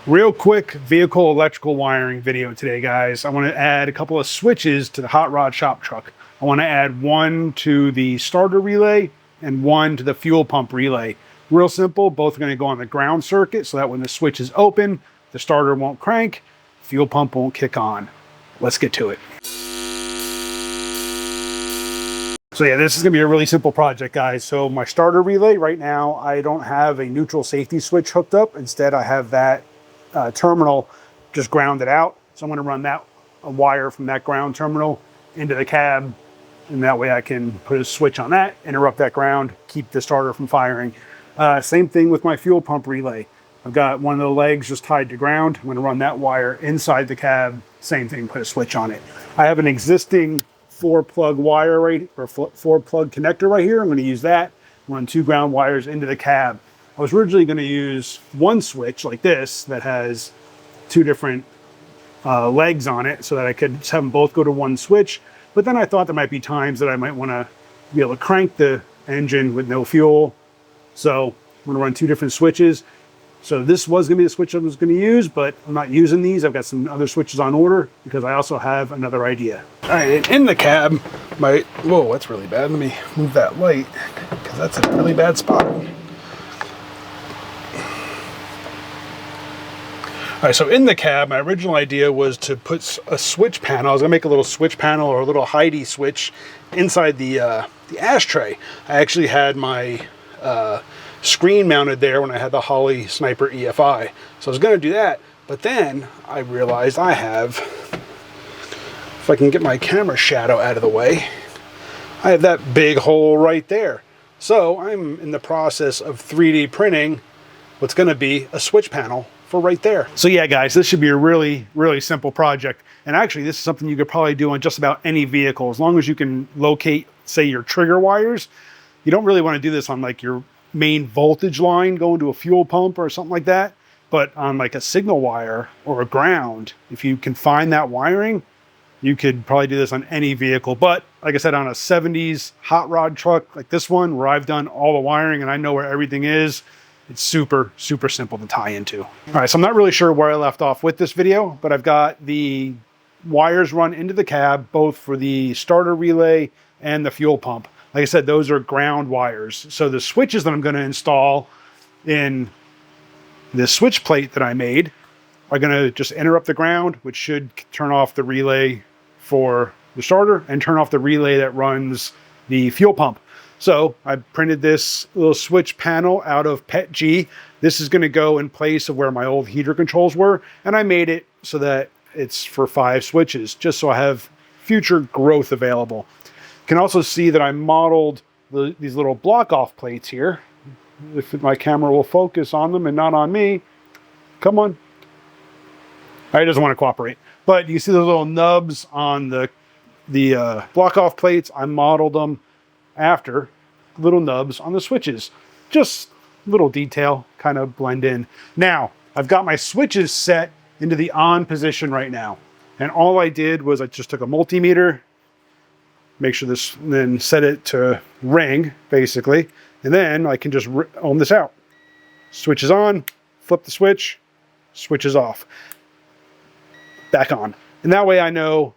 Real quick vehicle electrical wiring video today, guys. I want to add a couple of switches to the hot rod shop truck. I want to add one to the starter relay and one to the fuel pump relay. Real simple, both are going to go on the ground circuit so that when the switch is open, the starter won't crank, fuel pump won't kick on. Let's get to it. So yeah, this is gonna be a really simple project, guys. So my starter relay right now, I don't have a neutral safety switch hooked up. Instead, I have that terminal just grounded out. So I'm gonna run a wire from that ground terminal into the cab, and that way I can put a switch on that, interrupt that ground, keep the starter from firing. Same thing with my fuel pump relay. I've got one of the legs just tied to ground. I'm gonna run that wire inside the cab, same thing, put a switch on it. I have an existing 4-plug wire or 4-plug connector right here. I'm going to use that, run 2 ground wires into the cab. I was originally going to use one switch like this that has 2 different legs on it so that I could just have them both go to one switch. But then I thought there might be times that I might want to be able to crank the engine with no fuel. So I'm going to run 2 different switches. So this was going to be the switch I was going to use, but I'm not using these. I've got some other switches on order because I also have another idea. All right, in the cab, whoa, that's really bad. Let me move that light because that's a really bad spot. All right, so in the cab, my original idea was to put a switch panel. I was gonna make a little switch panel or a little Heidi switch inside the ashtray. I actually had my screen mounted there when I had the Holley Sniper EFI. So I was going to do that, but then I realized I have, if I can get my camera shadow out of the way, I have that big hole right there. So I'm in the process of 3D printing what's going to be a switch panel for right there. So yeah, guys, this should be a really, really simple project. And actually, this is something you could probably do on just about any vehicle. As long as you can locate, say, your trigger wires. You don't really want to do this on like your main voltage line going to a fuel pump or something like that, but on like a signal wire or a ground, if you can find that wiring, you could probably do this on any vehicle. But like I said, on a 70s hot rod truck like this one, where I've done all the wiring and I know where everything is, it's super, super simple to tie into. All right, so I'm not really sure where I left off with this video, but I've got the wires run into the cab, both for the starter relay and the fuel pump. Like I said, those are ground wires. So the switches that I'm going to install in this switch plate that I made are going to just interrupt the ground, which should turn off the relay for the starter and turn off the relay that runs the fuel pump. So I printed this little switch panel out of PETG. This is going to go in place of where my old heater controls were. And I made it so that it's for 5 switches, just so I have future growth available. You can also see that I modeled these little block off plates here. If my camera will focus on them and not on me. Come on. It doesn't want to cooperate. But you see those little nubs on the block off plates. I modeled them after little nubs on the switches. Just little detail, kind of blend in. Now, I've got my switches set into the on position right now. And all I did was I just took a multimeter, make sure this, then set it to ring, basically. And then I can just ohm this out. Switch is on, flip the switch, switch is off. Back on. And that way I know,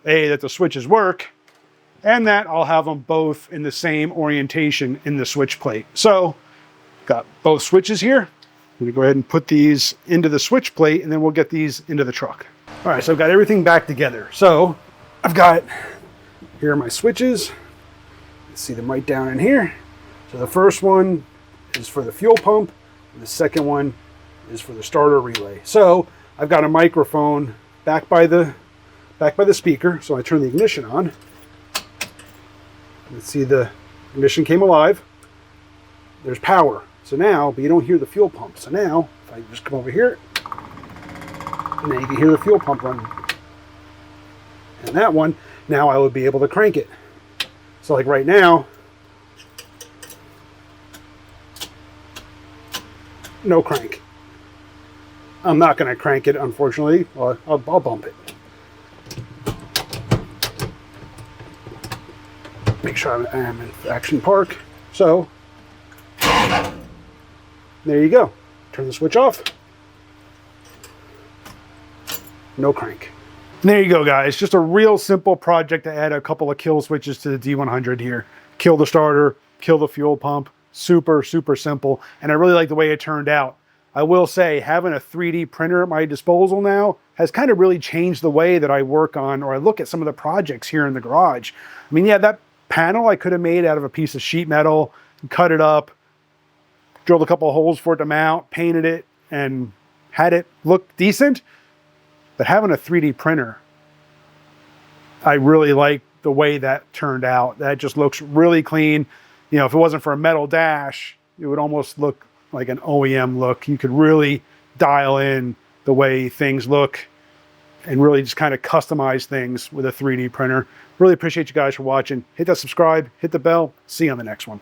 A, that the switches work, and that I'll have them both in the same orientation in the switch plate. So, got both switches here. I'm gonna go ahead and put these into the switch plate, and then we'll get these into the truck. All right, so I've got everything back together. So, I've got, here are my switches. Let's see them right down in here. So the first one is for the fuel pump, and the second one is for the starter relay. So I've got a microphone back by the speaker. So I turn the ignition on. Let's see, the ignition came alive. There's power. So now, but you don't hear the fuel pump. So now, if I just come over here, and then you can hear the fuel pump running. And that one, now I would be able to crank it. So like right now, no crank. I'm not going to crank it, unfortunately. Well, I'll bump it. Make sure I am in action park. So, there you go. Turn the switch off. no crank. And there you go, guys. Just a real simple project to add a couple of kill switches to the D100 here. Kill the starter, kill the fuel pump. Super, super simple. And I really like the way it turned out. I will say, having a 3D printer at my disposal now has kind of really changed the way that I work on, or I look at some of the projects here in the garage. I mean, yeah, that panel I could have made out of a piece of sheet metal, cut it up, drilled a couple of holes for it to mount, painted it, and had it look decent. But having a 3D printer, I really like the way that turned out. That just looks really clean. You know, if it wasn't for a metal dash, it would almost look like an OEM look. You could really dial in the way things look and really just kind of customize things with a 3D printer. Really appreciate you guys for watching. Hit that subscribe, hit the bell. See you on the next one.